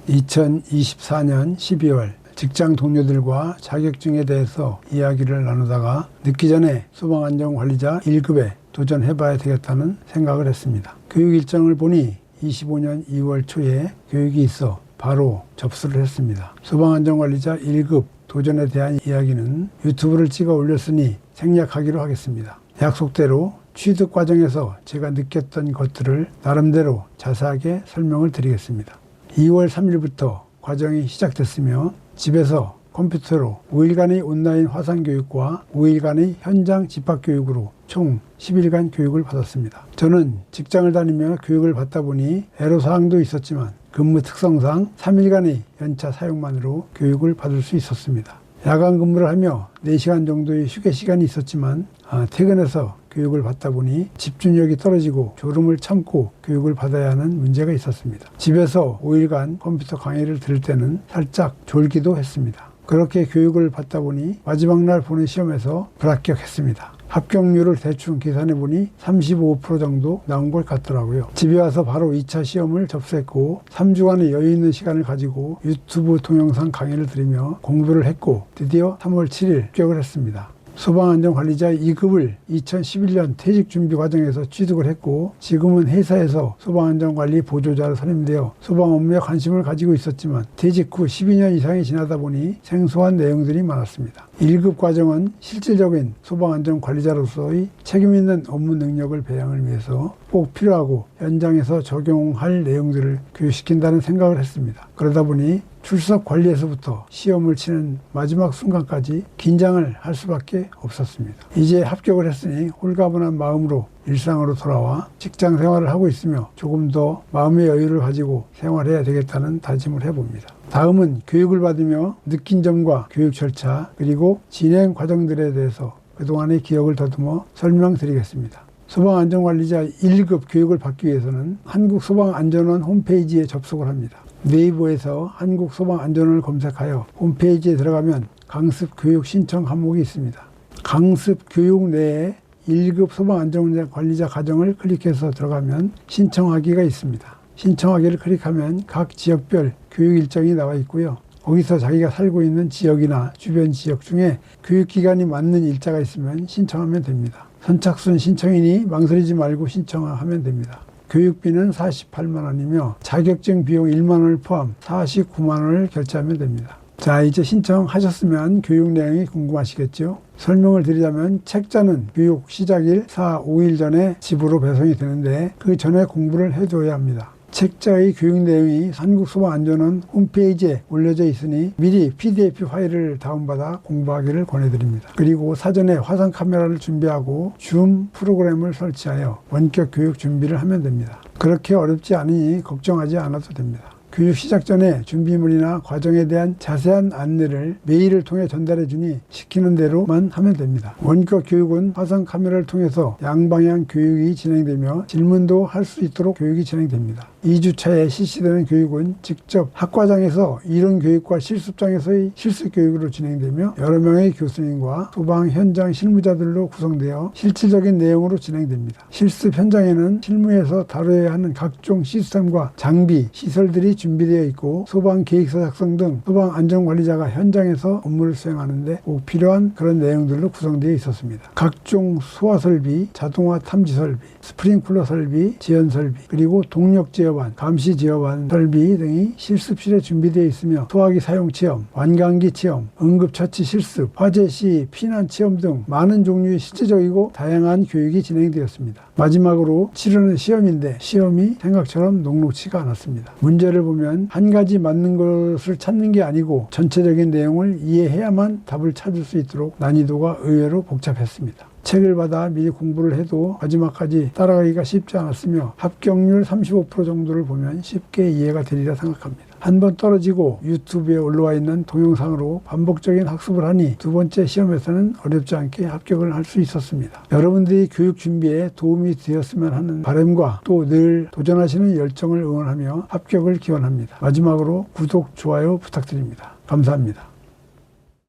2024년 12월 직장 동료들과 자격증에 대해서 이야기를 나누다가 늦기 전에 소방안전관리자 1급에 도전해봐야 되겠다는 생각을 했습니다. 교육 일정을 보니 25년 2월 초에 교육이 있어 바로 접수를 했습니다. 소방안전관리자 1급 도전에 대한 이야기는 유튜브를 찍어 올렸으니 생략하기로 하겠습니다. 약속대로 취득 과정에서 제가 느꼈던 것들을 나름대로 자세하게 설명을 드리겠습니다. 2월 3일부터 과정이 시작됐으며 집에서 컴퓨터로 5일간의 온라인 화상교육과 5일간의 현장 집합교육으로 총 10일간 교육을 받았습니다. 저는 직장을 다니며 교육을 받다 보니 애로사항도 있었지만 근무 특성상 3일간의 연차 사용만으로 교육을 받을 수 있었습니다. 야간 근무를 하며 4시간 정도의 휴게 시간이 있었지만 퇴근해서 교육을 받다 보니 집중력이 떨어지고 졸음을 참고 교육을 받아야 하는 문제가 있었습니다. 집에서 5일간 컴퓨터 강의를 들을 때는 살짝 졸기도 했습니다. 그렇게 교육을 받다 보니 마지막 날 보는 시험에서 불합격했습니다. 합격률을 대충 계산해 보니 35% 정도 나온 것 같더라고요. 집에 와서 바로 2차 시험을 접수했고 3주간의 여유 있는 시간을 가지고 유튜브 동영상 강의를 들으며 공부를 했고 드디어 3월 7일 합격을 했습니다. 소방안전관리자 2급을 2011년 퇴직준비 과정에서 취득을 했고 지금은 회사에서 소방안전관리 보조자로 선임되어 소방 업무에 관심을 가지고 있었지만 퇴직 후 12년 이상이 지나다 보니 생소한 내용들이 많았습니다. 1급 과정은 실질적인 소방안전관리자로서의 책임있는 업무 능력을 배양을 위해서 꼭 필요하고 현장에서 적용할 내용들을 교육시킨다는 생각을 했습니다. 그러다 보니 출석 관리에서부터 시험을 치는 마지막 순간까지 긴장을 할 수밖에 없었습니다. 이제 합격을 했으니 홀가분한 마음으로 일상으로 돌아와 직장 생활을 하고 있으며 조금 더 마음의 여유를 가지고 생활해야 되겠다는 다짐을 해봅니다. 다음은 교육을 받으며 느낀 점과 교육 절차 그리고 진행 과정들에 대해서 그동안의 기억을 더듬어 설명드리겠습니다. 소방안전관리자 1급 교육을 받기 위해서는 한국소방안전원 홈페이지에 접속을 합니다. 네이버에서 한국소방안전원을 검색하여 홈페이지에 들어가면 강습 교육 신청 항목이 있습니다. 강습 교육 내에 1급 소방안전관리자 과정을 클릭해서 들어가면 신청하기가 있습니다. 신청하기를 클릭하면 각 지역별 교육 일정이 나와 있고요. 거기서 자기가 살고 있는 지역이나 주변 지역 중에 교육기간이 맞는 일자가 있으면 신청하면 됩니다. 선착순 신청이니 망설이지 말고 신청하면 됩니다. 교육비는 48만 원이며 자격증 비용 1만 원을 포함 49만 원을 결제하면 됩니다. 자, 이제 신청하셨으면 교육 내용이 궁금하시겠죠? 설명을 드리자면 책자는 교육 시작일 4, 5일 전에 집으로 배송이 되는데 그 전에 공부를 해줘야 합니다. 책자의 교육 내용이 한국소방안전원 홈페이지에 올려져 있으니 미리 PDF 파일을 다운받아 공부하기를 권해드립니다. 그리고 사전에 화상 카메라를 준비하고 줌 프로그램을 설치하여 원격 교육 준비를 하면 됩니다. 그렇게 어렵지 않으니 걱정하지 않아도 됩니다. 교육 시작 전에 준비물이나 과정에 대한 자세한 안내를 메일을 통해 전달해 주니 시키는 대로만 하면 됩니다. 원격 교육은 화상 카메라를 통해서 양방향 교육이 진행되며 질문도 할 수 있도록 교육이 진행됩니다. 2주차에 실시되는 교육은 직접 학과장에서 이론 교육과 실습장에서의 실습 교육으로 진행되며 여러 명의 교수님과 소방 현장 실무자들로 구성되어 실질적인 내용으로 진행됩니다. 실습 현장에는 실무에서 다뤄야 하는 각종 시스템과 장비, 시설들이 준비되어 있고 소방 계획서 작성 등 소방 안전관리자가 현장에서 업무를 수행하는데 꼭 필요한 그런 내용들로 구성되어 있었습니다. 각종 소화 설비, 자동화 탐지 설비, 스프링클러 설비, 지연 설비, 그리고 동력 제어반, 감시 제어반 설비 등이 실습실에 준비되어 있으며 소화기 사용 체험, 완강기 체험, 응급처치 실습, 화재 시 피난 체험 등 많은 종류의 실제적이고 다양한 교육이 진행되었습니다. 마지막으로 치르는 시험인데 시험이 생각처럼 녹록치가 않았습니다. 문제를 보면 한 가지 맞는 것을 찾는 게 아니고 전체적인 내용을 이해해야만 답을 찾을 수 있도록 난이도가 의외로 복잡했습니다. 책을 받아 미리 공부를 해도 마지막까지 따라가기가 쉽지 않았으며 합격률 35% 정도를 보면 쉽게 이해가 되리라 생각합니다. 한번 떨어지고 유튜브에 올라와 있는 동영상으로 반복적인 학습을 하니 두 번째 시험에서는 어렵지 않게 합격을 할 수 있었습니다. 여러분들이 교육 준비에 도움이 되었으면 하는 바람과 또 늘 도전하시는 열정을 응원하며 합격을 기원합니다. 마지막으로 구독, 좋아요 부탁드립니다. 감사합니다.